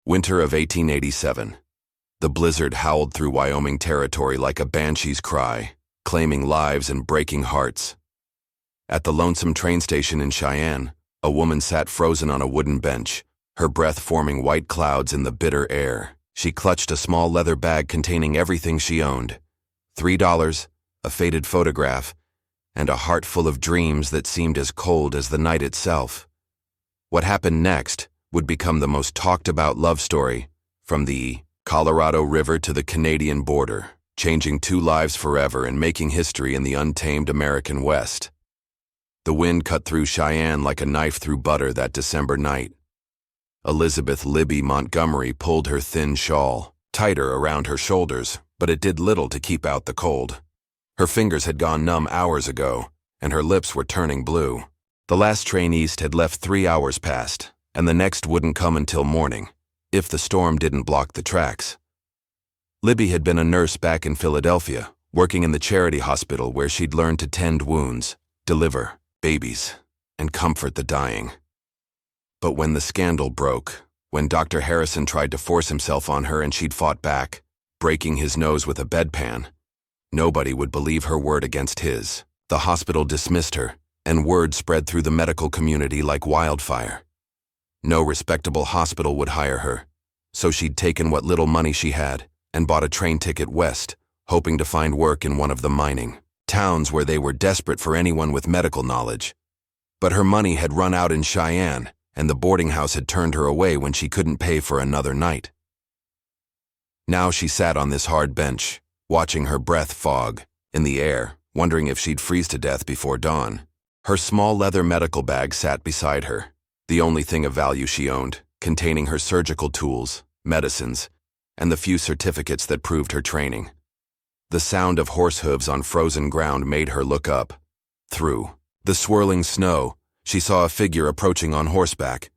Winter of 1887. The blizzard howled through Wyoming Territory like a banshee's cry, claiming lives and breaking hearts. At the lonesome train station in Cheyenne, a woman sat frozen on a wooden bench, her breath forming white clouds in the bitter air. She clutched a small leather bag containing everything she owned: $3, a faded photograph, and a heart full of dreams that seemed as cold as the night itself. What happened next would become the most talked-about love story, from the Colorado River to the Canadian border, changing two lives forever and making history in the untamed American West. The wind cut through Cheyenne like a knife through butter that December night. Elizabeth "Libby" Montgomery pulled her thin shawl tighter around her shoulders, but it did little to keep out the cold. Her fingers had gone numb hours ago, and her lips were turning blue. The last train east had left 3 hours past, and the next wouldn't come until morning, if the storm didn't block the tracks. Libby had been a nurse back in Philadelphia, working in the charity hospital where she'd learned to tend wounds, deliver babies, and comfort the dying. But when the scandal broke, when Dr. Harrison tried to force himself on her and she'd fought back, breaking his nose with a bedpan, nobody would believe her word against his. The hospital dismissed her, and word spread through the medical community like wildfire. No respectable hospital would hire her, so she'd taken what little money she had and bought a train ticket west, hoping to find work in one of the mining towns where they were desperate for anyone with medical knowledge. But her money had run out in Cheyenne, and the boarding house had turned her away when she couldn't pay for another night. Now she sat on this hard bench, watching her breath fog in the air, wondering if she'd freeze to death before dawn. Her small leather medical bag sat beside her, the only thing of value she owned, containing her surgical tools, medicines, and the few certificates that proved her training. The sound of horse hooves on frozen ground made her look up. Through the swirling snow, she saw a figure approaching on horseback.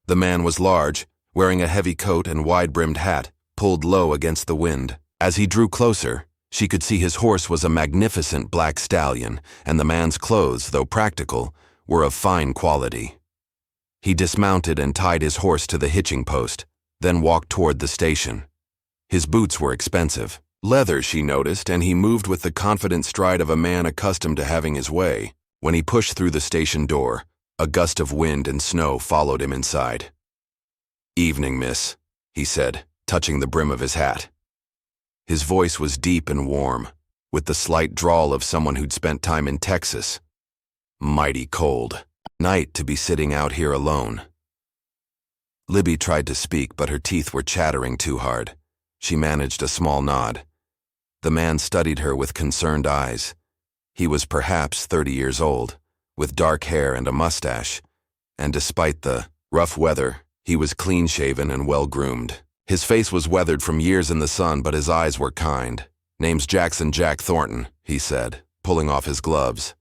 The man was large, wearing a heavy coat and wide-brimmed hat, pulled low against the wind. As he drew closer, she could see his horse was a magnificent black stallion, and the man's clothes, though practical, were of fine quality. He dismounted and tied his horse to the hitching post, then walked toward the station. His boots were expensive. Leather, she noticed, and he moved with the confident stride of a man accustomed to having his way. When he pushed through the station door, a gust of wind and snow followed him inside. "Evening, miss," he said, touching the brim of his hat. His voice was deep and warm, with the slight drawl of someone who'd spent time in Texas. "Mighty cold night to be sitting out here alone." Libby tried to speak, but her teeth were chattering too hard. She managed a small nod. The man studied her with concerned eyes. He was perhaps 30 years old, with dark hair and a mustache, and despite the rough weather, he was clean-shaven and well-groomed. His face was weathered from years in the sun, but his eyes were kind. "Name's Jack Thornton," he said, pulling off his gloves.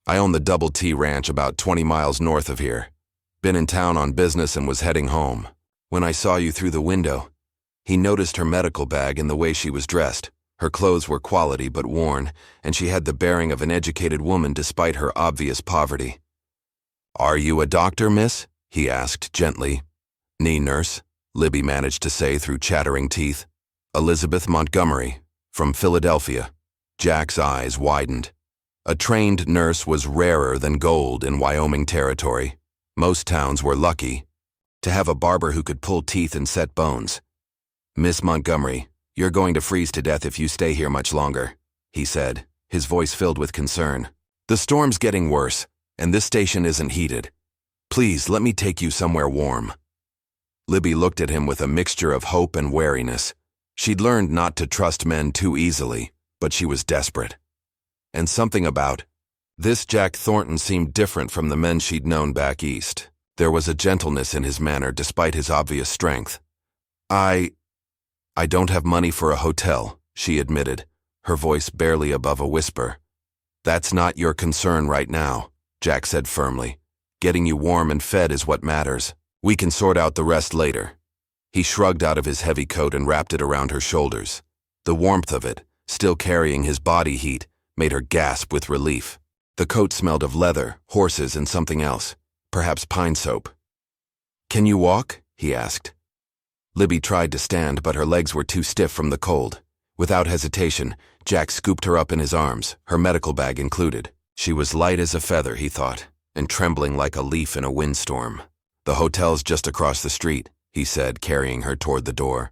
"I own the Double T Ranch about 20 miles north of here. Been in town on business and was heading home. When I saw you through the window." He noticed her medical bag and the way she was dressed. Her clothes were quality but worn, and she had the bearing of an educated woman despite her obvious poverty. "Are you a doctor, miss?" he asked gently. "Nee, nurse," Libby managed to say through chattering teeth. "Elizabeth Montgomery, from Philadelphia." Jack's eyes widened. A trained nurse was rarer than gold in Wyoming Territory. Most towns were lucky to have a barber who could pull teeth and set bones. "Miss Montgomery, you're going to freeze to death if you stay here much longer," he said, his voice filled with concern. "The storm's getting worse, and this station isn't heated. Please, let me take you somewhere warm." Libby looked at him with a mixture of hope and wariness. She'd learned not to trust men too easily, but she was desperate. And something about this Jack Thornton seemed different from the men she'd known back east. There was a gentleness in his manner despite his obvious strength. I don't have money for a hotel," she admitted, her voice barely above a whisper. "That's not your concern right now," Jack said firmly. "Getting you warm and fed is what matters. We can sort out the rest later." He shrugged out of his heavy coat and wrapped it around her shoulders. The warmth of it, still carrying his body heat, made her gasp with relief. The coat smelled of leather, horses, and something else, perhaps pine soap. "Can you walk?" he asked. Libby tried to stand, but her legs were too stiff from the cold. Without hesitation, Jack scooped her up in his arms, her medical bag included. She was light as a feather, he thought, and trembling like a leaf in a windstorm. "The hotel's just across the street," he said, carrying her toward the door.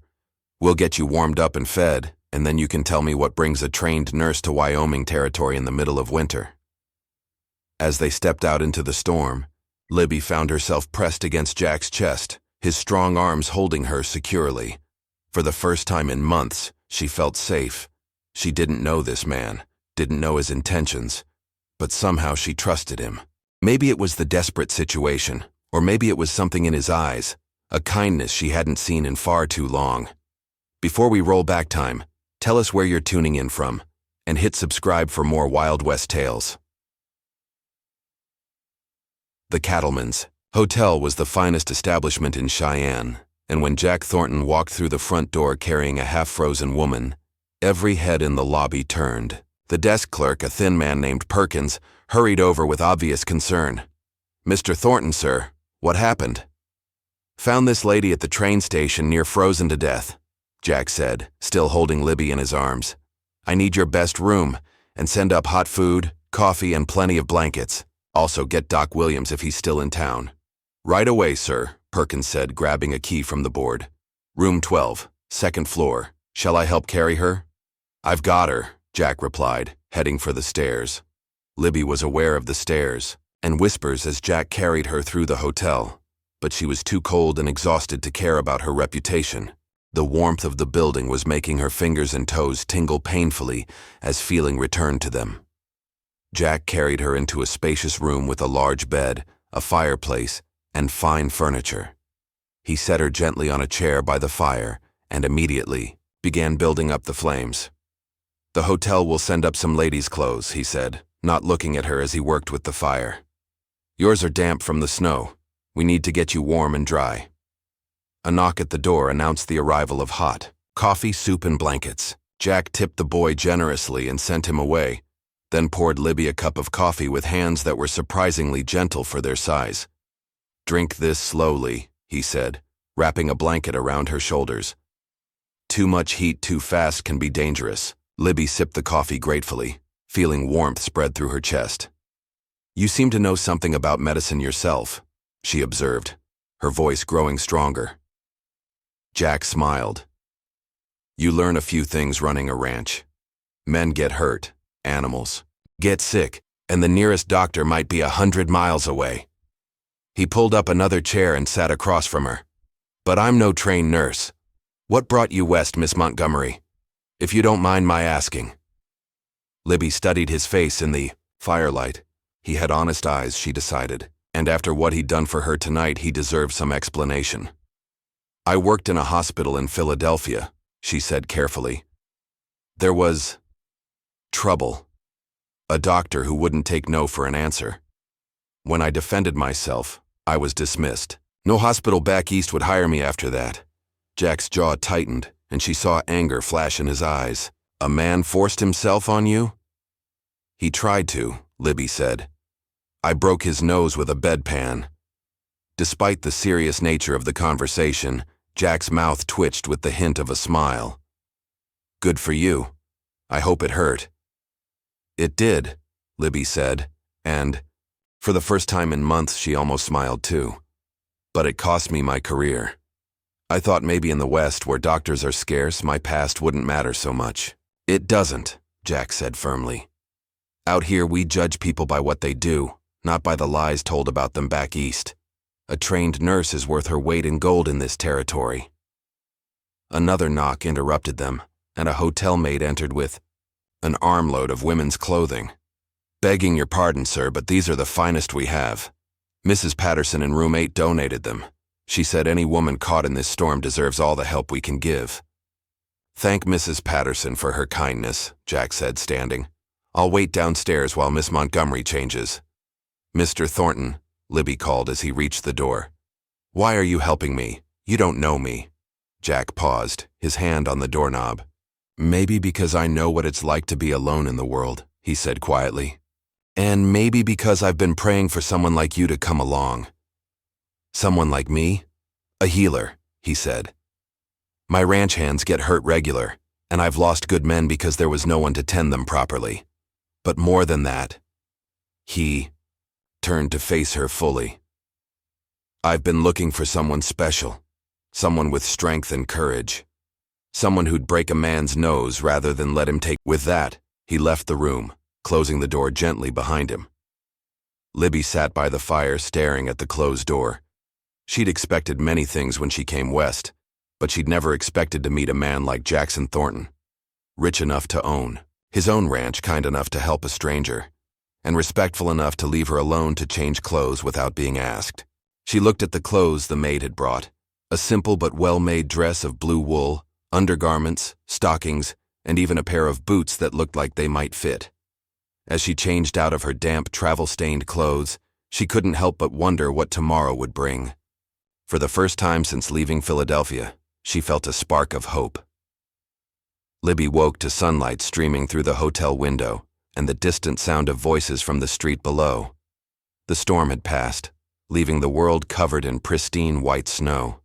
"We'll get you warmed up and fed, and then you can tell me what brings a trained nurse to Wyoming Territory in the middle of winter." As they stepped out into the storm, Libby found herself pressed against Jack's chest, his strong arms holding her securely. For the first time in months, she felt safe. She didn't know this man, didn't know his intentions, but somehow she trusted him. Maybe it was the desperate situation, or maybe it was something in his eyes, a kindness she hadn't seen in far too long. Before we roll back time, tell us where you're tuning in from, and hit subscribe for more Wild West tales. The Cattleman's Hotel was the finest establishment in Cheyenne, and when Jack Thornton walked through the front door carrying a half-frozen woman, every head in the lobby turned. The desk clerk, a thin man named Perkins, hurried over with obvious concern. "Mr. Thornton, sir, what happened?" "Found this lady at the train station near frozen to death," Jack said, still holding Libby in his arms. "I need your best room, and send up hot food, coffee, and plenty of blankets. Also get Doc Williams if he's still in town." "Right away, sir," Perkins said, grabbing a key from the board. "Room 12, second floor. Shall I help carry her?" "I've got her," Jack replied, heading for the stairs. Libby was aware of the stairs, and whispers as Jack carried her through the hotel, but she was too cold and exhausted to care about her reputation. The warmth of the building was making her fingers and toes tingle painfully as feeling returned to them. Jack carried her into a spacious room with a large bed, a fireplace, and fine furniture. He set her gently on a chair by the fire and immediately began building up the flames. "The hotel will send up some ladies' clothes," he said, not looking at her as he worked with the fire. "Yours are damp from the snow. We need to get you warm and dry." A knock at the door announced the arrival of hot coffee, soup, and blankets. Jack tipped the boy generously and sent him away, then poured Libby a cup of coffee with hands that were surprisingly gentle for their size. "Drink this slowly," he said, wrapping a blanket around her shoulders. "Too much heat too fast can be dangerous." Libby sipped the coffee gratefully, feeling warmth spread through her chest. "You seem to know something about medicine yourself," she observed, her voice growing stronger. Jack smiled. "You learn a few things running a ranch. Men get hurt, animals get sick, and the nearest doctor might be 100 miles away." He pulled up another chair and sat across from her. "But I'm no trained nurse. What brought you west, Miss Montgomery? If you don't mind my asking." Libby studied his face in the firelight. He had honest eyes, she decided, and after what he'd done for her tonight, he deserved some explanation. "I worked in a hospital in Philadelphia," she said carefully. "There was trouble. A doctor who wouldn't take no for an answer. When I defended myself, I was dismissed. No hospital back east would hire me after that." Jack's jaw tightened, and she saw anger flash in his eyes. "A man forced himself on you?" "He tried to," Libby said. "I broke his nose with a bedpan." Despite the serious nature of the conversation, Jack's mouth twitched with the hint of a smile. "Good for you. I hope it hurt." "It did," Libby said, and, for the first time in months, she almost smiled too. "But it cost me my career. I thought maybe in the West, where doctors are scarce, my past wouldn't matter so much." "It doesn't," Jack said firmly. "Out here, we judge people by what they do, not by the lies told about them back east. A trained nurse is worth her weight in gold in this territory." Another knock interrupted them, and a hotel maid entered with an armload of women's clothing. "Begging your pardon, sir, but these are the finest we have. Mrs. Patterson in room 8 donated them. She said any woman caught in this storm deserves all the help we can give." "Thank Mrs. Patterson for her kindness," Jack said, standing. "I'll wait downstairs while Miss Montgomery changes." "Mr. Thornton," Libby called as he reached the door. "Why are you helping me? You don't know me." Jack paused, his hand on the doorknob. "Maybe because I know what it's like to be alone in the world," he said quietly. "And maybe because I've been praying for someone like you to come along." "Someone like me?" "A healer," he said. My ranch hands get hurt regular, and I've lost good men because there was no one to tend them properly. But more than that, he turned to face her fully. I've been looking for someone special, someone with strength and courage, someone who'd break a man's nose rather than let him take. With that, he left the room, closing the door gently behind him. Libby sat by the fire staring at the closed door. She'd expected many things when she came west, but she'd never expected to meet a man like Jack Thornton, rich enough to own his own ranch, kind enough to help a stranger, and respectful enough to leave her alone to change clothes without being asked. She looked at the clothes the maid had brought, a simple but well-made dress of blue wool, undergarments, stockings, and even a pair of boots that looked like they might fit. As she changed out of her damp, travel-stained clothes, she couldn't help but wonder what tomorrow would bring. For the first time since leaving Philadelphia, she felt a spark of hope. Libby woke to sunlight streaming through the hotel window and the distant sound of voices from the street below. The storm had passed, leaving the world covered in pristine white snow.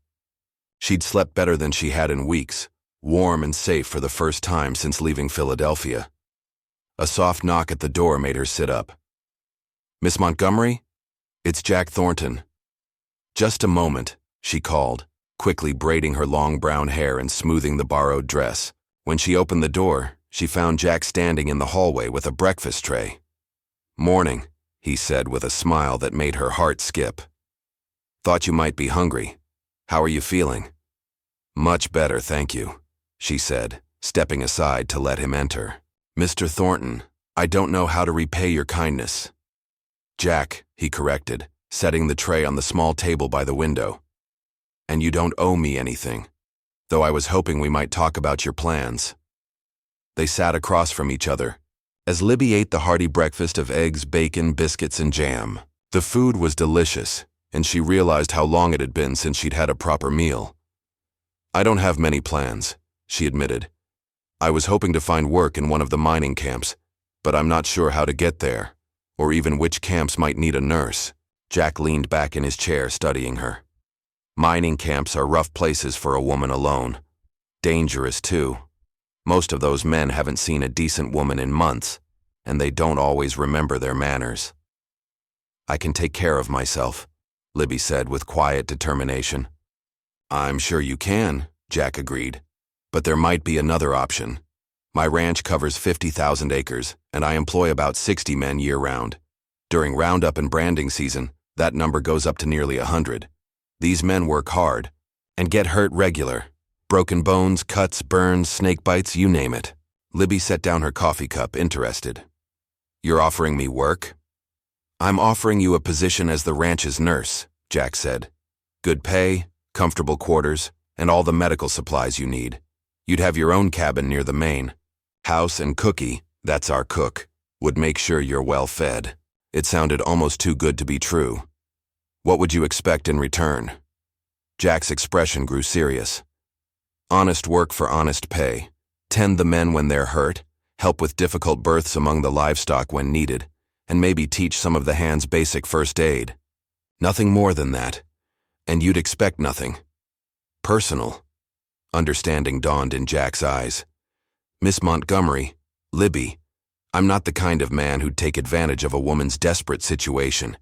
She'd slept better than she had in weeks, warm and safe for the first time since leaving Philadelphia. A soft knock at the door made her sit up. "Miss Montgomery? It's Jack Thornton." "Just a moment," she called, quickly braiding her long brown hair and smoothing the borrowed dress. When she opened the door, she found Jack standing in the hallway with a breakfast tray. "Morning," he said with a smile that made her heart skip. "Thought you might be hungry. How are you feeling?" "Much better, thank you," she said, stepping aside to let him enter. "Mr. Thornton, I don't know how to repay your kindness." "Jack," he corrected, setting the tray on the small table by the window. "And you don't owe me anything, though I was hoping we might talk about your plans." They sat across from each other, as Libby ate the hearty breakfast of eggs, bacon, biscuits, and jam. The food was delicious, and she realized how long it had been since she'd had a proper meal. "I don't have many plans," she admitted. "I was hoping to find work in one of the mining camps, but I'm not sure how to get there, or even which camps might need a nurse." Jack leaned back in his chair, studying her. "Mining camps are rough places for a woman alone. Dangerous, too. Most of those men haven't seen a decent woman in months, and they don't always remember their manners." "I can take care of myself," Libby said with quiet determination. "I'm sure you can," Jack agreed. "But there might be another option. My ranch covers 50,000 acres, and I employ about 60 men year-round. During roundup and branding season, that number goes up to nearly 100. These men work hard and get hurt regular. Broken bones, cuts, burns, snake bites, you name it." Libby set down her coffee cup, interested. "You're offering me work?" "I'm offering you a position as the ranch's nurse," Jack said. "Good pay, comfortable quarters, and all the medical supplies you need. You'd have your own cabin near the main. House and Cookie, that's our cook, would make sure you're well fed." It sounded almost too good to be true. "What would you expect in return?" Jack's expression grew serious. "Honest work for honest pay. Tend the men when they're hurt, help with difficult births among the livestock when needed, and maybe teach some of the hands basic first aid. Nothing more than that. And you'd expect nothing personal." Understanding dawned in Jack's eyes. "Miss Montgomery, Libby, I'm not the kind of man who'd take advantage of a woman's desperate situation.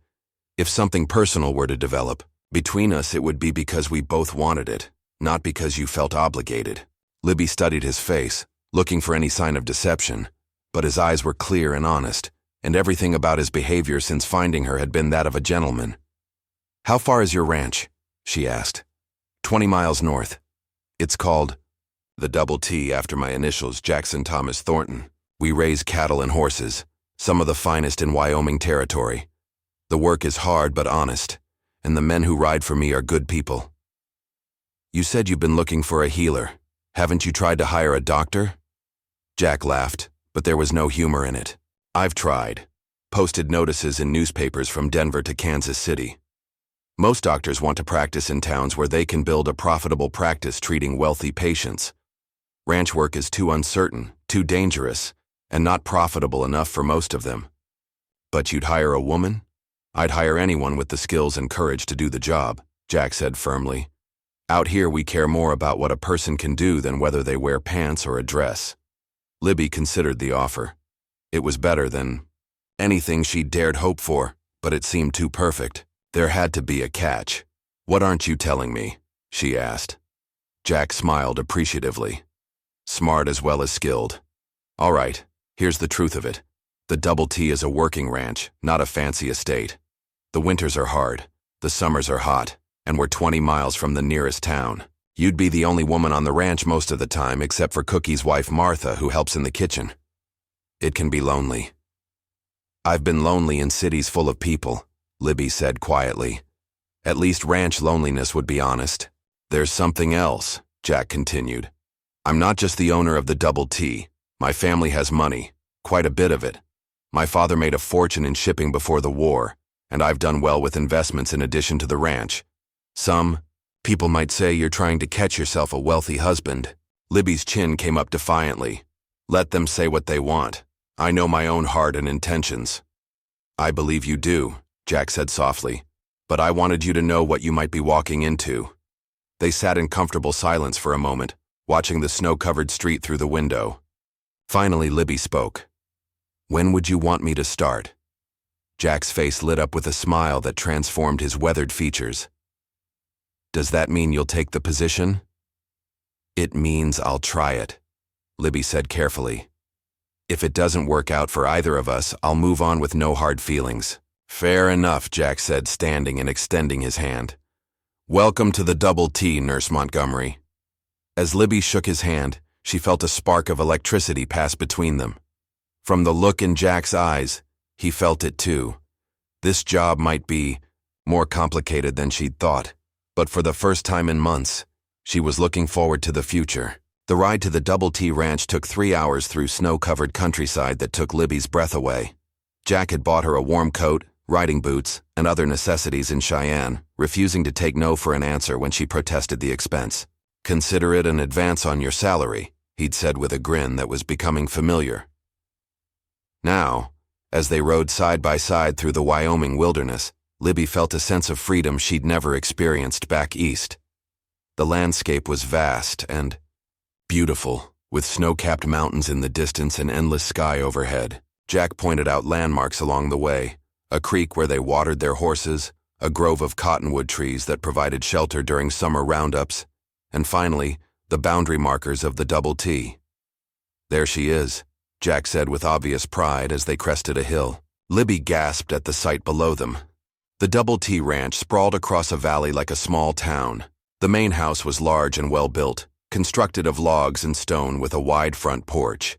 If something personal were to develop, between us it would be because we both wanted it, not because you felt obligated." Libby studied his face, looking for any sign of deception, but his eyes were clear and honest, and everything about his behavior since finding her had been that of a gentleman. "How far is your ranch?" she asked. 20 miles north. It's called the Double T after my initials, Jackson Thomas Thornton. We raise cattle and horses, some of the finest in Wyoming Territory. The work is hard but honest, and the men who ride for me are good people." "You said you've been looking for a healer. Haven't you tried to hire a doctor?" Jack laughed, but there was no humor in it. "I've tried. Posted notices in newspapers from Denver to Kansas City. Most doctors want to practice in towns where they can build a profitable practice treating wealthy patients. Ranch work is too uncertain, too dangerous, and not profitable enough for most of them." "But you'd hire a woman?" "I'd hire anyone with the skills and courage to do the job," Jack said firmly. Out here we care more about what a person can do than whether they wear pants or a dress. Libby considered the offer. It was better than anything she'd dared hope for, but it seemed too perfect. There had to be a catch. "What aren't you telling me?" she asked. Jack smiled appreciatively. Smart as well as skilled. "All right, here's the truth of it. The Double T is a working ranch, not a fancy estate. The winters are hard, the summers are hot, and we're 20 miles from the nearest town. You'd be the only woman on the ranch most of the time except for Cookie's wife Martha, who helps in the kitchen. It can be lonely." "I've been lonely in cities full of people," Libby said quietly. "At least ranch loneliness would be honest." "There's something else," Jack continued. "I'm not just the owner of the Double T. My family has money, quite a bit of it. My father made a fortune in shipping before the war, and I've done well with investments in addition to the ranch. Some people might say you're trying to catch yourself a wealthy husband." Libby's chin came up defiantly. "Let them say what they want. I know my own heart and intentions." "I believe you do," Jack said softly, "but I wanted you to know what you might be walking into." They sat in comfortable silence for a moment, watching the snow-covered street through the window. Finally, Libby spoke. "When would you want me to start?" Jack's face lit up with a smile that transformed his weathered features. "Does that mean you'll take the position?" "It means I'll try it," Libby said carefully. "If it doesn't work out for either of us, I'll move on with no hard feelings." "Fair enough," Jack said, standing and extending his hand. "Welcome to the Double T, Nurse Montgomery." As Libby shook his hand, she felt a spark of electricity pass between them. From the look in Jack's eyes, he felt it too. This job might be more complicated than she'd thought, but for the first time in months, she was looking forward to the future. The ride to the Double T Ranch took 3 hours through snow-covered countryside that took Libby's breath away. Jack had bought her a warm coat, riding boots, and other necessities in Cheyenne, refusing to take no for an answer when she protested the expense. "Consider it an advance on your salary," he'd said with a grin that was becoming familiar. Now, as they rode side by side through the Wyoming wilderness, Libby felt a sense of freedom she'd never experienced back east. The landscape was vast and beautiful, with snow-capped mountains in the distance and endless sky overhead. Jack pointed out landmarks along the way, a creek where they watered their horses, a grove of cottonwood trees that provided shelter during summer roundups, and finally, the boundary markers of the Double T. "There she is," Jack said with obvious pride as they crested a hill. Libby gasped at the sight below them. The Double T Ranch sprawled across a valley like a small town. The main house was large and well-built, constructed of logs and stone with a wide front porch.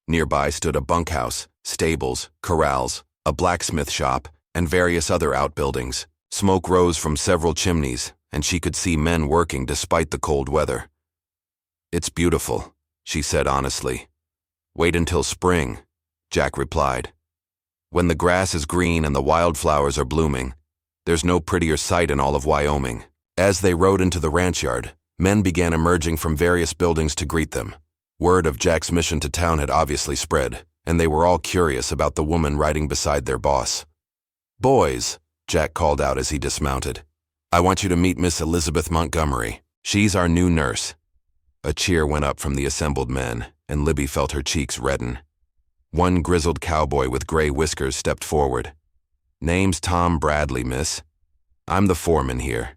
Nearby stood a bunkhouse, stables, corrals, a blacksmith shop, and various other outbuildings. Smoke rose from several chimneys, and she could see men working despite the cold weather. "It's beautiful," she said honestly. "Wait until spring," Jack replied. "When the grass is green and the wildflowers are blooming, there's no prettier sight in all of Wyoming." As they rode into the ranch yard, men began emerging from various buildings to greet them. Word of Jack's mission to town had obviously spread, and they were all curious about the woman riding beside their boss. "Boys," Jack called out as he dismounted, "I want you to meet Miss Elizabeth Montgomery. She's our new nurse." A cheer went up from the assembled men, and Libby felt her cheeks redden. One grizzled cowboy with gray whiskers stepped forward. "Name's Tom Bradley, miss. I'm the foreman here.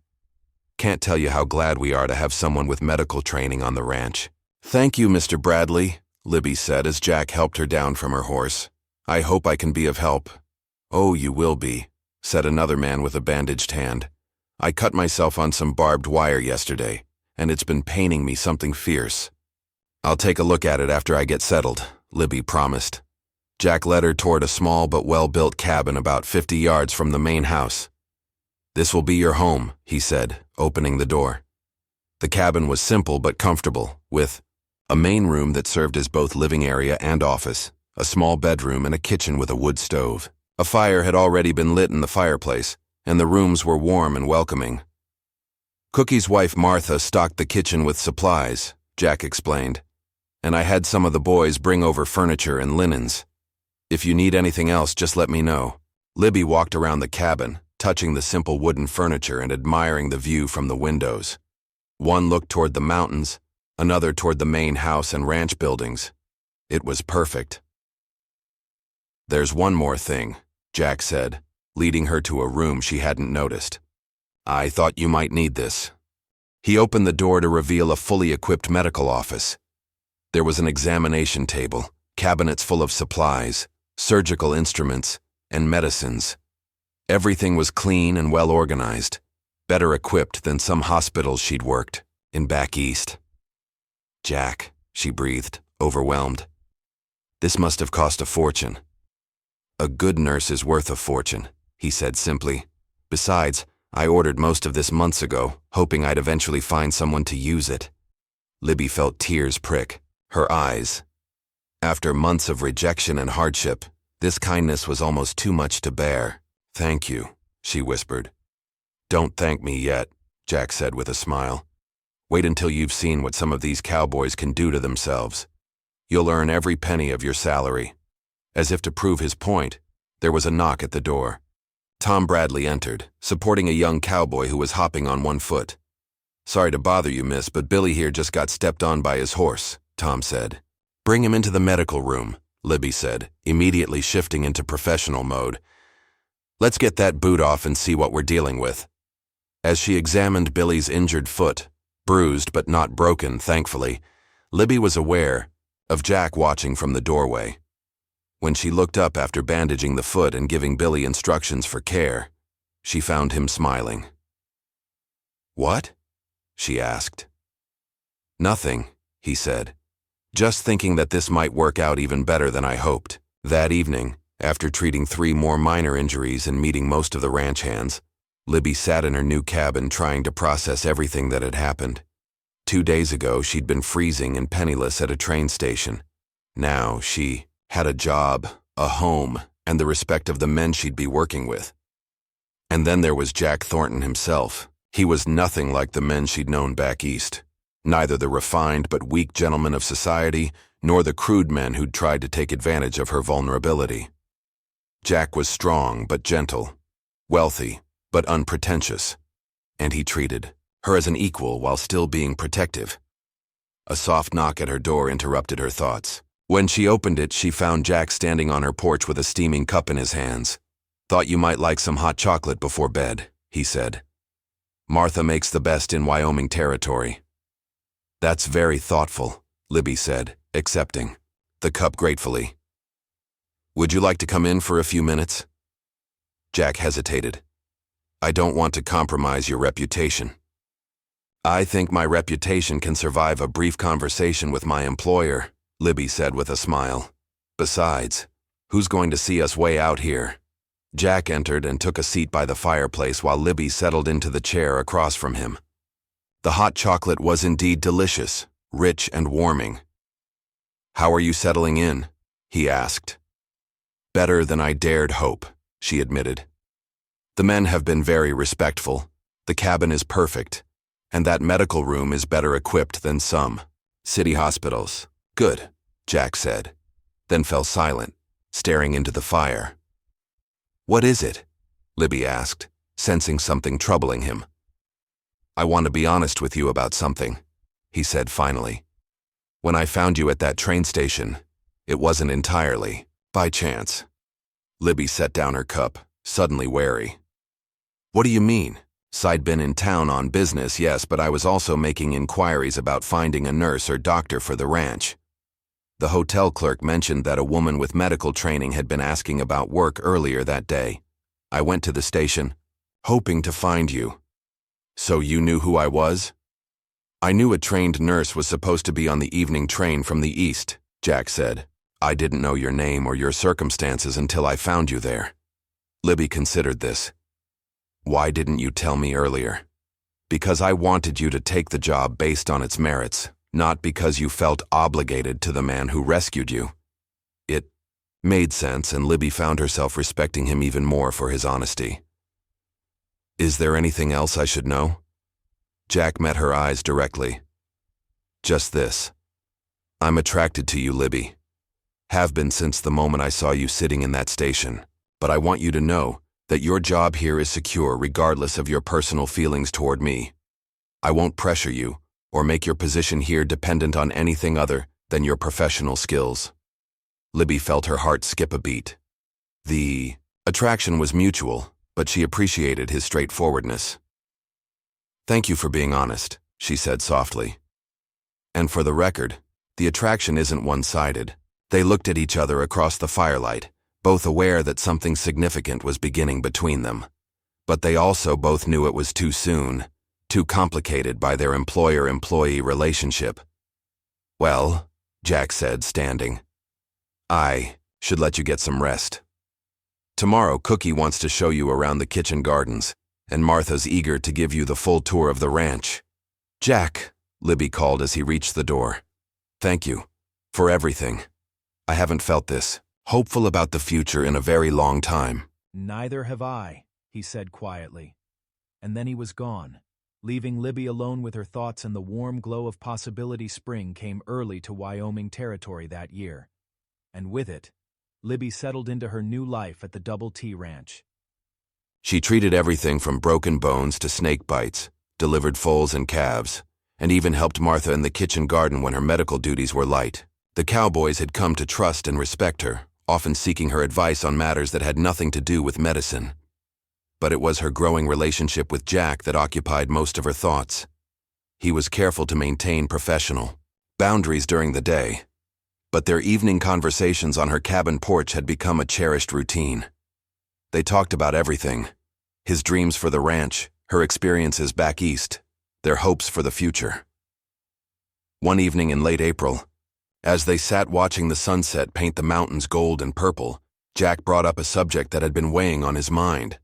Can't tell you how glad we are to have someone with medical training on the ranch." "Thank you, Mr. Bradley," Libby said as Jack helped her down from her horse. "I hope I can be of help." "Oh, you will be," said another man with a bandaged hand. "I cut myself on some barbed wire yesterday, and it's been paining me something fierce." "I'll take a look at it after I get settled," Libby promised. Jack led her toward a small but well-built cabin about 50 yards from the main house. "This will be your home," he said, opening the door. The cabin was simple but comfortable, with a main room that served as both living area and office, a small bedroom and a kitchen with a wood stove. A fire had already been lit in the fireplace, and the rooms were warm and welcoming. "Cookie's wife Martha stocked the kitchen with supplies," Jack explained, "and I had some of the boys bring over furniture and linens. If you need anything else, just let me know." Libby walked around the cabin, touching the simple wooden furniture and admiring the view from the windows. One looked toward the mountains, another toward the main house and ranch buildings. It was perfect. "There's one more thing," Jack said, leading her to a room she hadn't noticed. "I thought you might need this." He opened the door to reveal a fully equipped medical office. There was an examination table, cabinets full of supplies, surgical instruments, and medicines. Everything was clean and well organized, better equipped than some hospitals she'd worked in back east. "Jack," she breathed, overwhelmed. "This must have cost a fortune." "A good nurse is worth a fortune," he said simply. "Besides, I ordered most of this months ago, hoping I'd eventually find someone to use it." Libby felt tears prick her eyes. After months of rejection and hardship, this kindness was almost too much to bear. "Thank you," she whispered. "Don't thank me yet," Jack said with a smile. "Wait until you've seen what some of these cowboys can do to themselves. You'll earn every penny of your salary." As if to prove his point, there was a knock at the door. Tom Bradley entered, supporting a young cowboy who was hopping on one foot. "Sorry to bother you, miss, but Billy here just got stepped on by his horse," Tom said. "Bring him into the medical room," Libby said, immediately shifting into professional mode. "Let's get that boot off and see what we're dealing with." As she examined Billy's injured foot, bruised but not broken, thankfully, Libby was aware of Jack watching from the doorway. When she looked up after bandaging the foot and giving Billy instructions for care, she found him smiling. "What?" she asked. "Nothing," he said. "Just thinking that this might work out even better than I hoped." That evening, after treating 3 more minor injuries and meeting most of the ranch hands, Libby sat in her new cabin trying to process everything that had happened. 2 days ago, she'd been freezing and penniless at a train station. Now she had a job, a home, and the respect of the men she'd be working with. And then there was Jack Thornton himself. He was nothing like the men she'd known back east. Neither the refined but weak gentlemen of society, nor the crude men who'd tried to take advantage of her vulnerability. Jack was strong but gentle, wealthy but unpretentious, and he treated her as an equal while still being protective. A soft knock at her door interrupted her thoughts. When she opened it, she found Jack standing on her porch with a steaming cup in his hands. "Thought you might like some hot chocolate before bed," he said. "Martha makes the best in Wyoming Territory." "That's very thoughtful," Libby said, accepting the cup gratefully. "Would you like to come in for a few minutes?" Jack hesitated. "I don't want to compromise your reputation." "I think my reputation can survive a brief conversation with my employer," Libby said with a smile. "Besides, who's going to see us way out here?" Jack entered and took a seat by the fireplace while Libby settled into the chair across from him. The hot chocolate was indeed delicious, rich and warming. "How are you settling in?" he asked. "Better than I dared hope," she admitted. "The men have been very respectful, the cabin is perfect, and that medical room is better equipped than some city hospitals." "Good," Jack said, then fell silent, staring into the fire. "What is it?" Libby asked, sensing something troubling him. "I want to be honest with you about something," he said finally. "When I found you at that train station, it wasn't entirely by chance." Libby set down her cup, suddenly wary. "What do you mean?" "I'd been in town on business, yes, but I was also making inquiries about finding a nurse or doctor for the ranch. The hotel clerk mentioned that a woman with medical training had been asking about work earlier that day. I went to the station, hoping to find you." "So you knew who I was?" "I knew a trained nurse was supposed to be on the evening train from the east," Jack said. "I didn't know your name or your circumstances until I found you there." Libby considered this. "Why didn't you tell me earlier?" "Because I wanted you to take the job based on its merits, not because you felt obligated to the man who rescued you." It made sense, and Libby found herself respecting him even more for his honesty. "Is there anything else I should know?" Jack met her eyes directly. "Just this. I'm attracted to you, Libby. Have been since the moment I saw you sitting in that station. But I want you to know that your job here is secure regardless of your personal feelings toward me. I won't pressure you or make your position here dependent on anything other than your professional skills. Libby felt her heart skip a beat. The attraction was mutual, but she appreciated his straightforwardness. "Thank you for being honest," she said softly. "And for the record, the attraction isn't one-sided." They looked at each other across the firelight, both aware that something significant was beginning between them. But they also both knew it was too soon, too complicated by their employer-employee relationship. "Well," Jack said, standing, "I should let you get some rest. Tomorrow, Cookie wants to show you around the kitchen gardens, and Martha's eager to give you the full tour of the ranch." "Jack," Libby called as he reached the door. "Thank you for everything. I haven't felt this hopeful about the future in a very long time." "Neither have I," he said quietly. And then he was gone, leaving Libby alone with her thoughts, and the warm glow of possibility. Spring came early to Wyoming Territory that year. And with it, Libby settled into her new life at the Double T Ranch. She treated everything from broken bones to snake bites, delivered foals and calves, and even helped Martha in the kitchen garden when her medical duties were light. The Cowboys had come to trust and respect her, often seeking her advice on matters that had nothing to do with medicine. But it was her growing relationship with Jack that occupied most of her thoughts. He was careful to maintain professional boundaries during the day, but their evening conversations on her cabin porch had become a cherished routine. They talked about everything: his dreams for the ranch, her experiences back east, their hopes for the future. One evening in late April, as they sat watching the sunset paint the mountains gold and purple, Jack brought up a subject that had been weighing on his mind.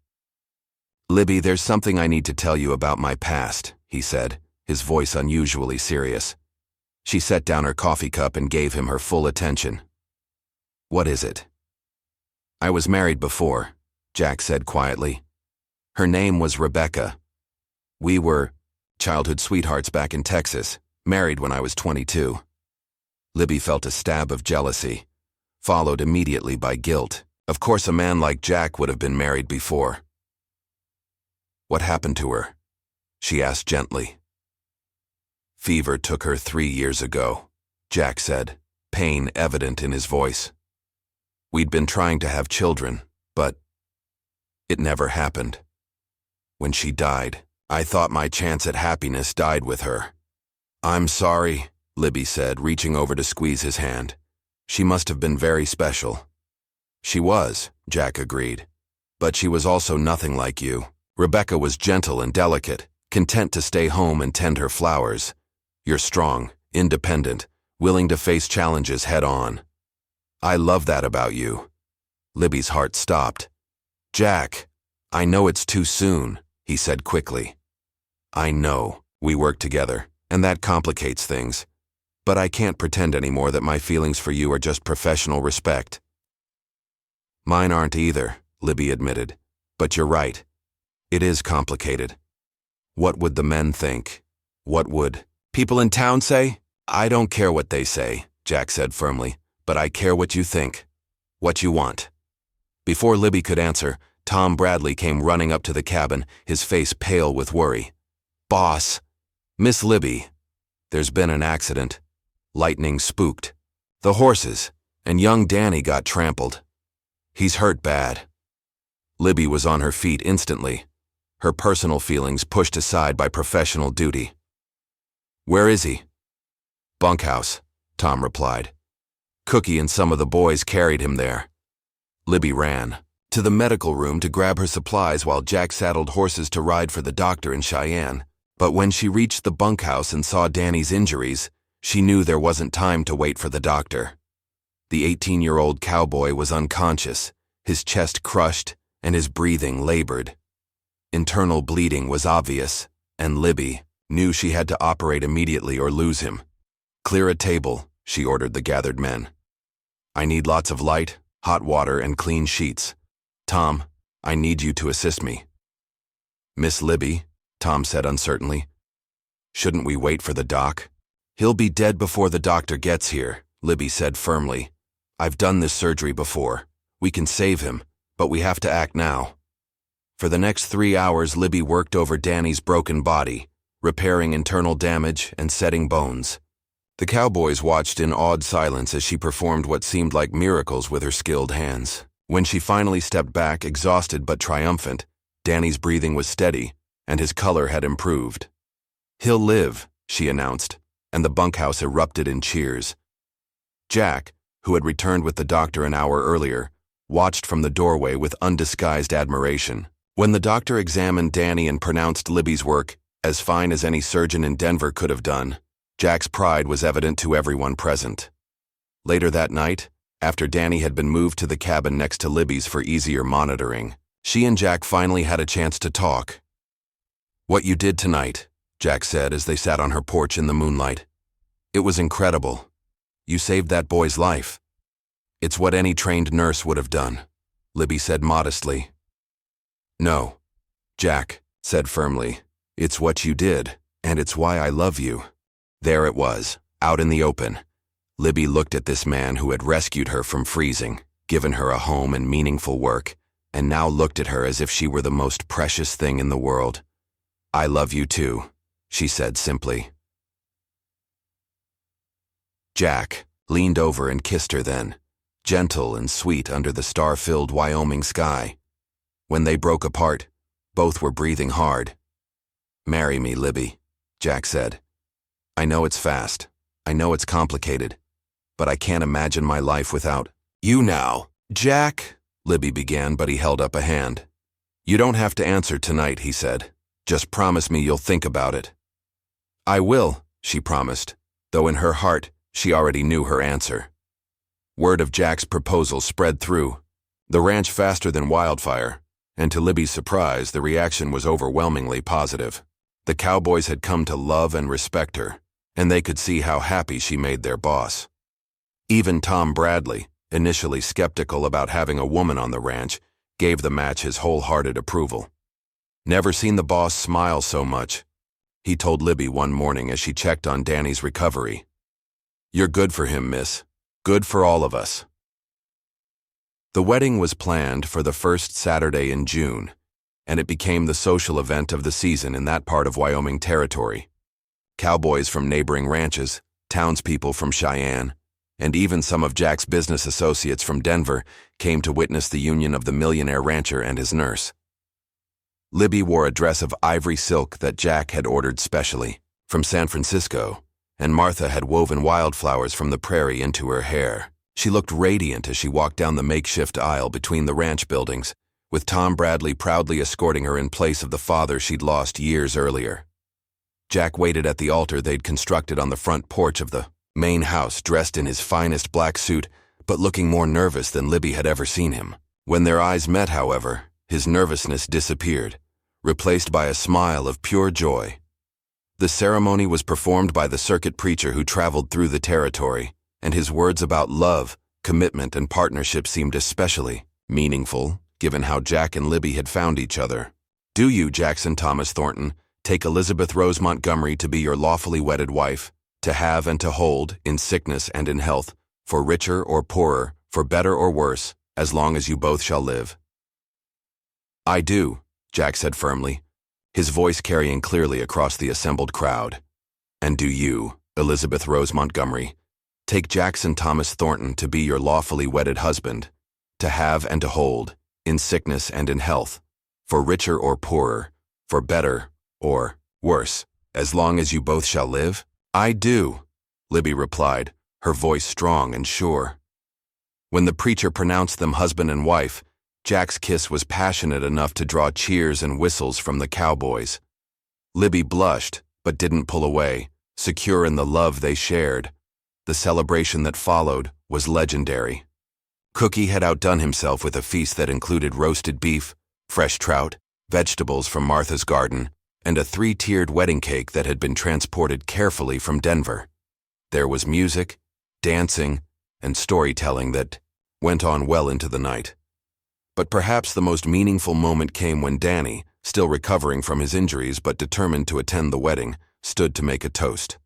"Libby, there's something I need to tell you about my past," he said, his voice unusually serious. She set down her coffee cup and gave him her full attention. "What is it?" "I was married before," Jack said quietly. "Her name was Rebecca. We were childhood sweethearts back in Texas, married when I was 22. Libby felt a stab of jealousy, followed immediately by guilt. Of course, a man like Jack would have been married before. "What happened to her?" she asked gently. "Fever took her 3 years ago," Jack said, pain evident in his voice. "We'd been trying to have children, but it never happened. When she died, I thought my chance at happiness died with her." "I'm sorry," Libby said, reaching over to squeeze his hand. "She must have been very special." "She was," Jack agreed. "But she was also nothing like you. Rebecca was gentle and delicate, content to stay home and tend her flowers. You're strong, independent, willing to face challenges head on. I love that about you." Libby's heart stopped. "Jack, I know it's too soon," he said quickly. "I know we work together, and that complicates things. But I can't pretend anymore that my feelings for you are just professional respect." "Mine aren't either," Libby admitted. "But you're right. It is complicated. What would the men think? What would people in town say?" "I don't care what they say," Jack said firmly, "but I care what you think, what you want." Before Libby could answer, Tom Bradley came running up to the cabin, his face pale with worry. "Boss, Miss Libby, there's been an accident. Lightning spooked the horses, and young Danny got trampled. He's hurt bad." Libby was on her feet instantly, her personal feelings pushed aside by professional duty. "Where is he?" "Bunkhouse," Tom replied. "Cookie and some of the boys carried him there." Libby ran to the medical room to grab her supplies while Jack saddled horses to ride for the doctor in Cheyenne. But when she reached the bunkhouse and saw Danny's injuries, she knew there wasn't time to wait for the doctor. The 18-year-old cowboy was unconscious, his chest crushed and his breathing labored. Internal bleeding was obvious, and Libby knew she had to operate immediately or lose him. "Clear a table," she ordered the gathered men. "I need lots of light, hot water, and clean sheets. Tom, I need you to assist me." "Miss Libby," Tom said uncertainly, "shouldn't we wait for the doc?" "He'll be dead before the doctor gets here," Libby said firmly. "I've done this surgery before. We can save him, but we have to act now." For the next 3 hours, Libby worked over Danny's broken body, repairing internal damage and setting bones. The cowboys watched in awed silence as she performed what seemed like miracles with her skilled hands. When she finally stepped back, exhausted but triumphant, Danny's breathing was steady, and his color had improved. "He'll live," she announced, and the bunkhouse erupted in cheers. Jack, who had returned with the doctor an hour earlier, watched from the doorway with undisguised admiration. When the doctor examined Danny and pronounced Libby's work as fine as any surgeon in Denver could have done, Jack's pride was evident to everyone present. Later that night, after Danny had been moved to the cabin next to Libby's for easier monitoring, she and Jack finally had a chance to talk. "What you did tonight," Jack said as they sat on her porch in the moonlight. "It was incredible. You saved that boy's life." "It's what any trained nurse would have done," Libby said modestly. "No," Jack said firmly. "It's what you did, and it's why I love you." There it was, out in the open. Libby looked at this man who had rescued her from freezing, given her a home and meaningful work, and now looked at her as if she were the most precious thing in the world. "I love you too," she said simply. Jack leaned over and kissed her then, gentle and sweet under the star-filled Wyoming sky. When they broke apart, both were breathing hard. "Marry me, Libby," Jack said. "I know it's fast. I know it's complicated. But I can't imagine my life without you now." "Jack," Libby began, but he held up a hand. "You don't have to answer tonight," he said. "Just promise me you'll think about it." "I will," she promised, though in her heart she already knew her answer. Word of Jack's proposal spread through the ranch faster than wildfire, and to Libby's surprise, the reaction was overwhelmingly positive. The cowboys had come to love and respect her, and they could see how happy she made their boss. Even Tom Bradley, initially skeptical about having a woman on the ranch, gave the match his wholehearted approval. "Never seen the boss smile so much," he told Libby one morning as she checked on Danny's recovery. "You're good for him, miss. Good for all of us." The wedding was planned for the first Saturday in June, and it became the social event of the season in that part of Wyoming Territory. Cowboys from neighboring ranches, townspeople from Cheyenne, and even some of Jack's business associates from Denver came to witness the union of the millionaire rancher and his nurse. Libby wore a dress of ivory silk that Jack had ordered specially from San Francisco, and Martha had woven wildflowers from the prairie into her hair. She looked radiant as she walked down the makeshift aisle between the ranch buildings, with Tom Bradley proudly escorting her in place of the father she'd lost years earlier. Jack waited at the altar they'd constructed on the front porch of the main house, dressed in his finest black suit, but looking more nervous than Libby had ever seen him. When their eyes met, however, his nervousness disappeared, replaced by a smile of pure joy. The ceremony was performed by the circuit preacher who traveled through the territory, and his words about love, commitment, and partnership seemed especially meaningful, given how Jack and Libby had found each other. "Do you, Jackson Thomas Thornton, take Elizabeth Rose Montgomery to be your lawfully wedded wife, to have and to hold, in sickness and in health, for richer or poorer, for better or worse, as long as you both shall live?" "I do," Jack said firmly, his voice carrying clearly across the assembled crowd. "And do you, Elizabeth Rose Montgomery, take Jackson Thomas Thornton to be your lawfully wedded husband, to have and to hold, in sickness and in health, for richer or poorer, for better or worse, as long as you both shall live?" "I do," Libby replied, her voice strong and sure. When the preacher pronounced them husband and wife, Jack's kiss was passionate enough to draw cheers and whistles from the cowboys. Libby blushed, but didn't pull away, secure in the love they shared. The celebration that followed was legendary. Cookie had outdone himself with a feast that included roasted beef, fresh trout, vegetables from Martha's garden, and a 3-tiered wedding cake that had been transported carefully from Denver. There was music, dancing, and storytelling that went on well into the night. But perhaps the most meaningful moment came when Danny, still recovering from his injuries but determined to attend the wedding, stood to make a toast.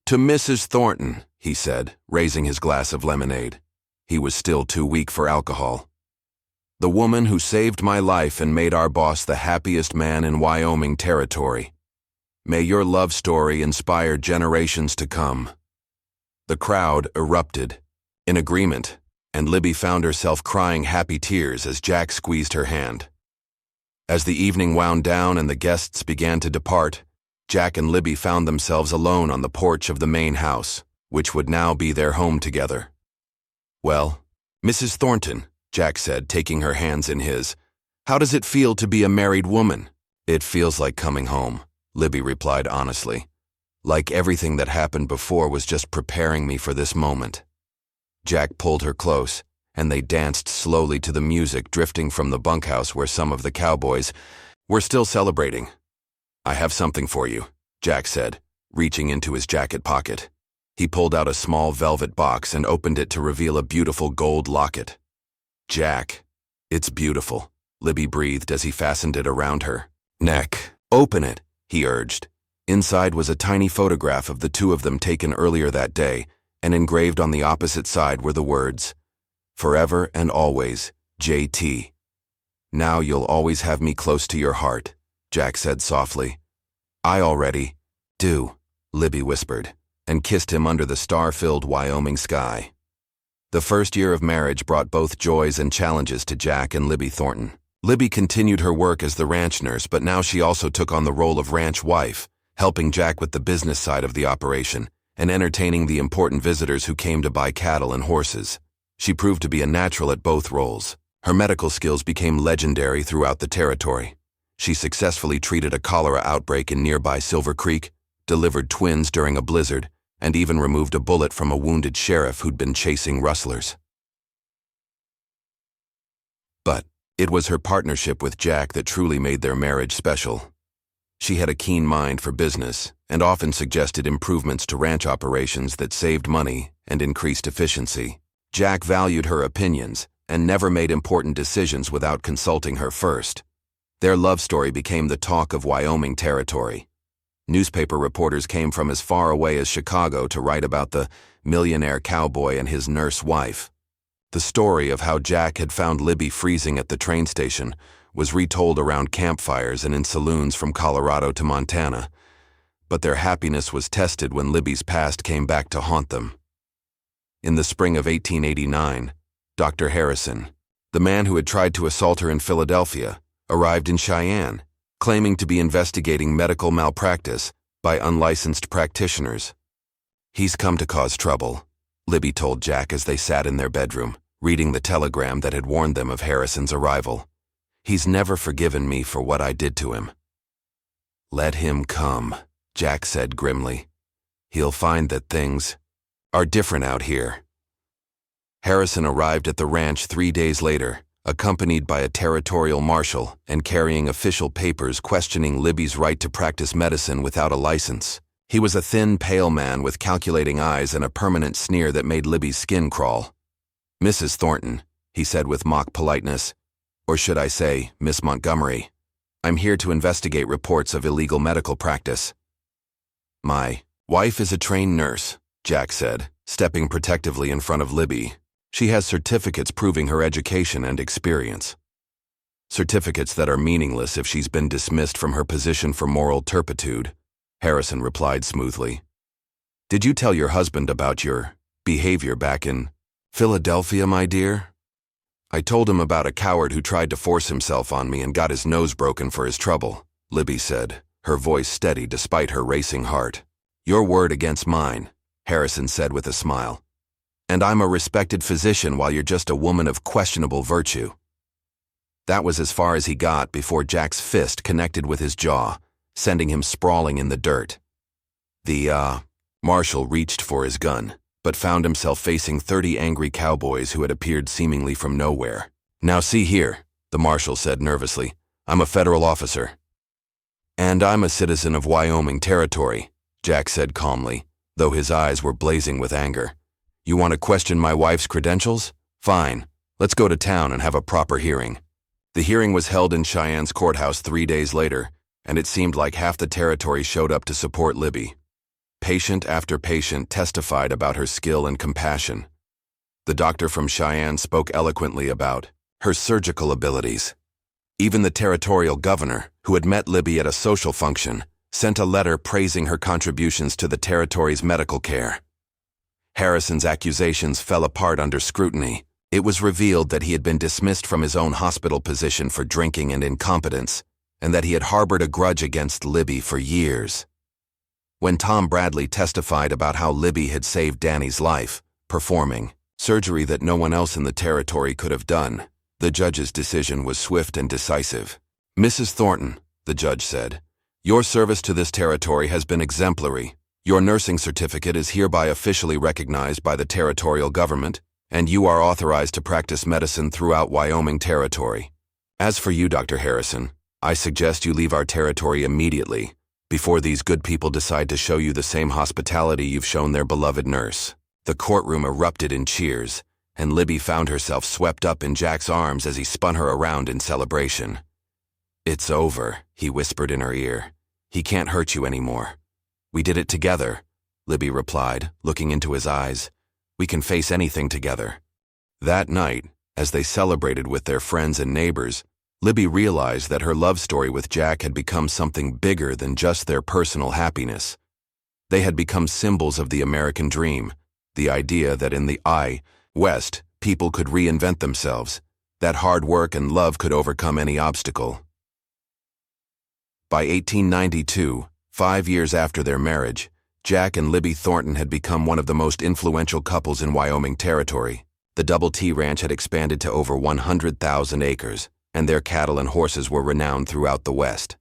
"To Mrs. Thornton," he said, raising his glass of lemonade. He was still too weak for alcohol. "The woman who saved my life and made our boss the happiest man in Wyoming Territory." May your love story inspire generations to come." The crowd erupted, in agreement, and Libby found herself crying happy tears as Jack squeezed her hand. As the evening wound down and the guests began to depart, Jack and Libby found themselves alone on the porch of the main house, which would now be their home together. "Well, Mrs. Thornton," Jack said, taking her hands in his, "how does it feel to be a married woman?" "It feels like coming home," Libby replied honestly. "Like everything that happened before was just preparing me for this moment." Jack pulled her close, and they danced slowly to the music drifting from the bunkhouse where some of the cowboys were still celebrating. "I have something for you," Jack said, reaching into his jacket pocket. He pulled out a small velvet box and opened it to reveal a beautiful gold locket. "Jack, it's beautiful," Libby breathed as he fastened it around her neck. "Open it," he urged. Inside was a tiny photograph of the two of them taken earlier that day, and engraved on the opposite side were the words, "Forever and always, J.T. Now you'll always have me close to your heart," Jack said softly. "I already do," Libby whispered, and kissed him under the star-filled Wyoming sky. The first year of marriage brought both joys and challenges to Jack and Libby Thornton. Libby continued her work as the ranch nurse, but now she also took on the role of ranch wife, helping Jack with the business side of the operation and entertaining the important visitors who came to buy cattle and horses. She proved to be a natural at both roles. Her medical skills became legendary throughout the territory. She successfully treated a cholera outbreak in nearby Silver Creek, delivered twins during a blizzard, and even removed a bullet from a wounded sheriff who'd been chasing rustlers. But it was her partnership with Jack that truly made their marriage special. She had a keen mind for business and often suggested improvements to ranch operations that saved money and increased efficiency. Jack valued her opinions and never made important decisions without consulting her first. Their love story became the talk of Wyoming Territory. Newspaper reporters came from as far away as Chicago to write about the millionaire cowboy and his nurse wife. The story of how Jack had found Libby freezing at the train station was retold around campfires and in saloons from Colorado to Montana, but their happiness was tested when Libby's past came back to haunt them. In the spring of 1889, Dr. Harrison, the man who had tried to assault her in Philadelphia, arrived in Cheyenne, claiming to be investigating medical malpractice by unlicensed practitioners. "He's come to cause trouble," Libby told Jack as they sat in their bedroom, reading the telegram that had warned them of Harrison's arrival. "He's never forgiven me for what I did to him." "Let him come," Jack said grimly. "He'll find that things are different out here." Harrison arrived at the ranch 3 days later, accompanied by a territorial marshal and carrying official papers questioning Libby's right to practice medicine without a license. He was a thin, pale man with calculating eyes and a permanent sneer that made Libby's skin crawl. "Mrs. Thornton," he said with mock politeness, "or should I say, Miss Montgomery, I'm here to investigate reports of illegal medical practice." "My wife is a trained nurse," Jack said, stepping protectively in front of Libby. "She has certificates proving her education and experience." "Certificates that are meaningless if she's been dismissed from her position for moral turpitude," Harrison replied smoothly. "Did you tell your husband about your behavior back in Philadelphia, my dear?" "I told him about a coward who tried to force himself on me and got his nose broken for his trouble," Libby said, her voice steady despite her racing heart. "Your word against mine," Harrison said with a smile. "And I'm a respected physician while you're just a woman of questionable virtue." That was as far as he got before Jack's fist connected with his jaw, sending him sprawling in the dirt. The marshal reached for his gun, but found himself facing 30 angry cowboys who had appeared seemingly from nowhere. "Now see here," the marshal said nervously, "I'm a federal officer." "And I'm a citizen of Wyoming Territory," Jack said calmly, though his eyes were blazing with anger. "You want to question my wife's credentials? Fine, let's go to town and have a proper hearing." The hearing was held in Cheyenne's courthouse 3 days later, and it seemed like half the territory showed up to support Libby. Patient after patient testified about her skill and compassion. The doctor from Cheyenne spoke eloquently about her surgical abilities. Even the territorial governor, who had met Libby at a social function, sent a letter praising her contributions to the territory's medical care. Harrison's accusations fell apart under scrutiny. It was revealed that he had been dismissed from his own hospital position for drinking and incompetence, and that he had harbored a grudge against Libby for years. When Tom Bradley testified about how Libby had saved Danny's life, performing surgery that no one else in the territory could have done, the judge's decision was swift and decisive. "Mrs. Thornton," the judge said, "your service to this territory has been exemplary. Your nursing certificate is hereby officially recognized by the territorial government, and you are authorized to practice medicine throughout Wyoming Territory. As for you, Dr. Harrison, I suggest you leave our territory immediately, before these good people decide to show you the same hospitality you've shown their beloved nurse." The courtroom erupted in cheers, and Libby found herself swept up in Jack's arms as he spun her around in celebration. "It's over," he whispered in her ear. "He can't hurt you anymore." "We did it together," Libby replied, looking into his eyes. "We can face anything together." That night, as they celebrated with their friends and neighbors, Libby realized that her love story with Jack had become something bigger than just their personal happiness. They had become symbols of the American dream, the idea that in the West, people could reinvent themselves, that hard work and love could overcome any obstacle. By 1892, 5 years after their marriage, Jack and Libby Thornton had become one of the most influential couples in Wyoming Territory. The Double T Ranch had expanded to over 100,000 acres, and their cattle and horses were renowned throughout the West.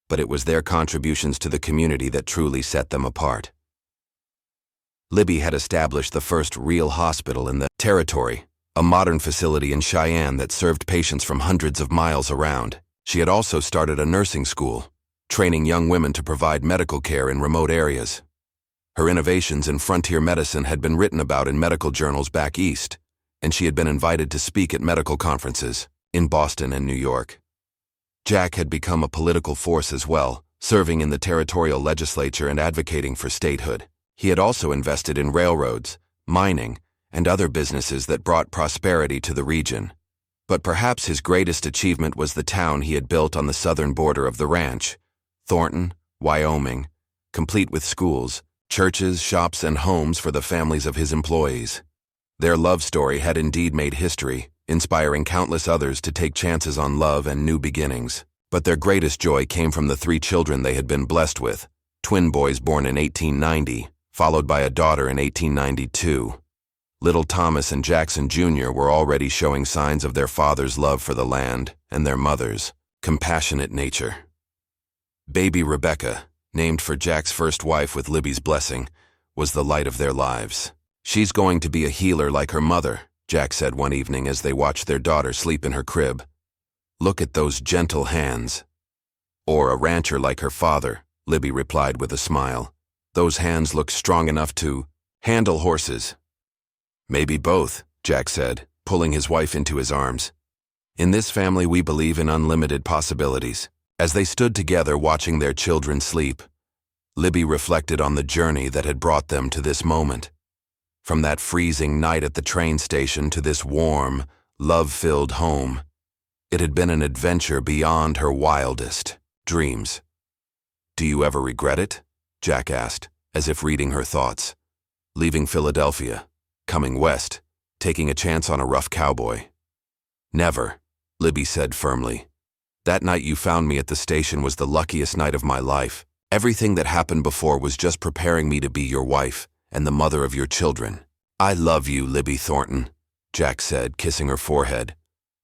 But it was their contributions to the community that truly set them apart. Libby had established the first real hospital in the territory, a modern facility in Cheyenne that served patients from hundreds of miles around. She had also started a nursing school, training young women to provide medical care in remote areas. Her innovations in frontier medicine had been written about in medical journals back east, and she had been invited to speak at medical conferences in Boston and New York. Jack had become a political force as well, serving in the territorial legislature and advocating for statehood. He had also invested in railroads, mining, and other businesses that brought prosperity to the region. But perhaps his greatest achievement was the town he had built on the southern border of the ranch, Thornton, Wyoming, complete with schools, churches, shops, and homes for the families of his employees. Their love story had indeed made history, inspiring countless others to take chances on love and new beginnings. But their greatest joy came from the 3 children they had been blessed with, twin boys born in 1890, followed by a daughter in 1892. Little Thomas and Jackson Jr. were already showing signs of their father's love for the land and their mother's compassionate nature. Baby Rebecca, named for Jack's first wife with Libby's blessing, was the light of their lives. "She's going to be a healer like her mother," Jack said one evening as they watched their daughter sleep in her crib. "Look at those gentle hands." "Or a rancher like her father," Libby replied with a smile. "Those hands look strong enough to handle horses." "Maybe both," Jack said, pulling his wife into his arms. "In this family we believe in unlimited possibilities." As they stood together watching their children sleep, Libby reflected on the journey that had brought them to this moment. From that freezing night at the train station to this warm, love-filled home, it had been an adventure beyond her wildest dreams. "Do you ever regret it?" Jack asked, as if reading her thoughts. "Leaving Philadelphia, coming west, taking a chance on a rough cowboy." "Never," Libby said firmly. "That night you found me at the station was the luckiest night of my life. Everything that happened before was just preparing me to be your wife and the mother of your children." "I love you, Libby Thornton," Jack said, kissing her forehead.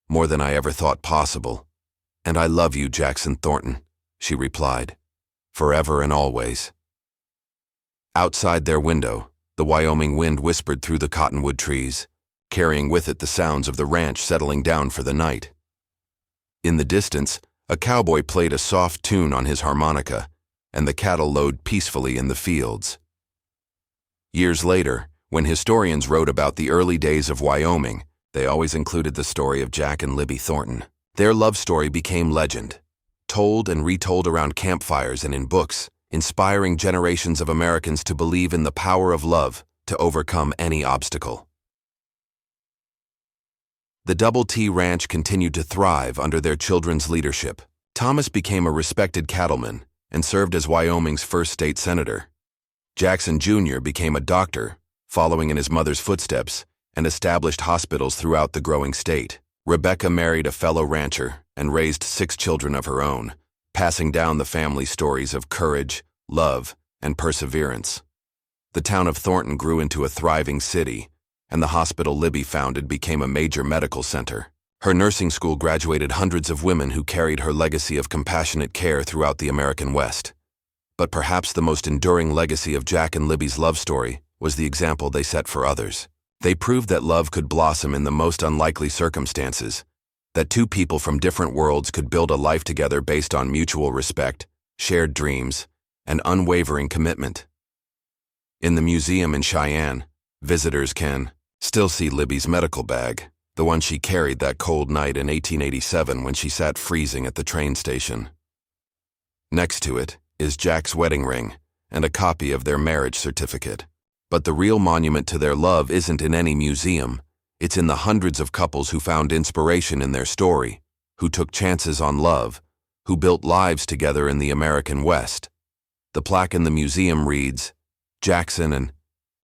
"More than I ever thought possible." "And I love you, Jackson Thornton," she replied. "Forever and always." Outside their window, the Wyoming wind whispered through the cottonwood trees, carrying with it the sounds of the ranch settling down for the night. In the distance, a cowboy played a soft tune on his harmonica, and the cattle lowed peacefully in the fields. Years later, when historians wrote about the early days of Wyoming, they always included the story of Jack and Libby Thornton. Their love story became legend, told and retold around campfires and in books, inspiring generations of Americans to believe in the power of love to overcome any obstacle. The Double T Ranch continued to thrive under their children's leadership. Thomas became a respected cattleman, and served as Wyoming's first state senator. Jackson Jr. became a doctor, following in his mother's footsteps, and established hospitals throughout the growing state. Rebecca married a fellow rancher and raised 6 children of her own, passing down the family stories of courage, love, and perseverance. The town of Thornton grew into a thriving city, and the hospital Libby founded became a major medical center. Her nursing school graduated hundreds of women who carried her legacy of compassionate care throughout the American West. But perhaps the most enduring legacy of Jack and Libby's love story was the example they set for others. They proved that love could blossom in the most unlikely circumstances, that 2 people from different worlds could build a life together based on mutual respect, shared dreams, and unwavering commitment. In the museum in Cheyenne, visitors can still see Libby's medical bag, the one she carried that cold night in 1887 when she sat freezing at the train station. Next to it is Jack's wedding ring and a copy of their marriage certificate. But the real monument to their love isn't in any museum. It's in the hundreds of couples who found inspiration in their story, who took chances on love, who built lives together in the American West. The plaque in the museum reads, Jackson and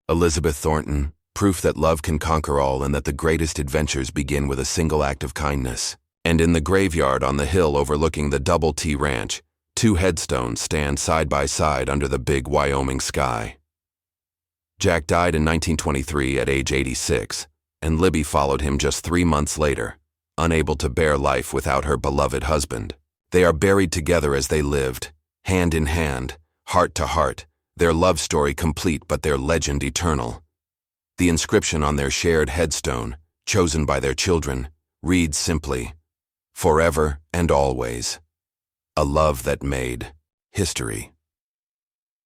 Elizabeth Thornton, proof that love can conquer all and that the greatest adventures begin with a single act of kindness. And in the graveyard on the hill overlooking the Double T Ranch, 2 headstones stand side by side under the big Wyoming sky. Jack died in 1923 at age 86, and Libby followed him just 3 months later, unable to bear life without her beloved husband. They are buried together as they lived, hand in hand, heart to heart, their love story complete but their legend eternal. The inscription on their shared headstone, chosen by their children, reads simply, Forever and always. A love that made history.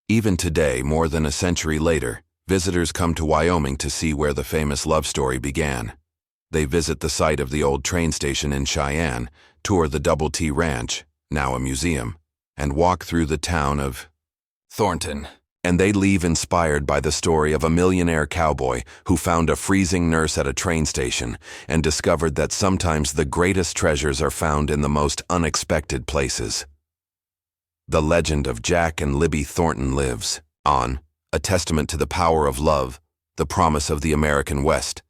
Even today, more than a century later, visitors come to Wyoming to see where the famous love story began. They visit the site of the old train station in Cheyenne, tour the Double T Ranch, now a museum, and walk through the town of Thornton. And they leave inspired by the story of a millionaire cowboy who found a freezing nurse at a train station and discovered that sometimes the greatest treasures are found in the most unexpected places. The legend of Jack and Libby Thornton lives on, a testament to the power of love, the promise of the American West,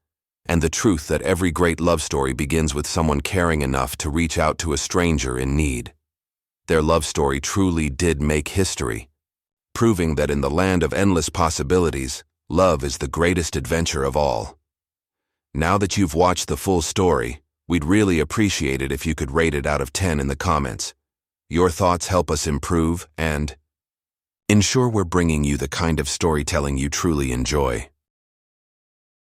and the truth that every great love story begins with someone caring enough to reach out to a stranger in need. Their love story truly did make history, proving that in the land of endless possibilities, love is the greatest adventure of all. Now that you've watched the full story, we'd really appreciate it if you could rate it out of 10 in the comments. Your thoughts help us improve and ensure we're bringing you the kind of storytelling you truly enjoy.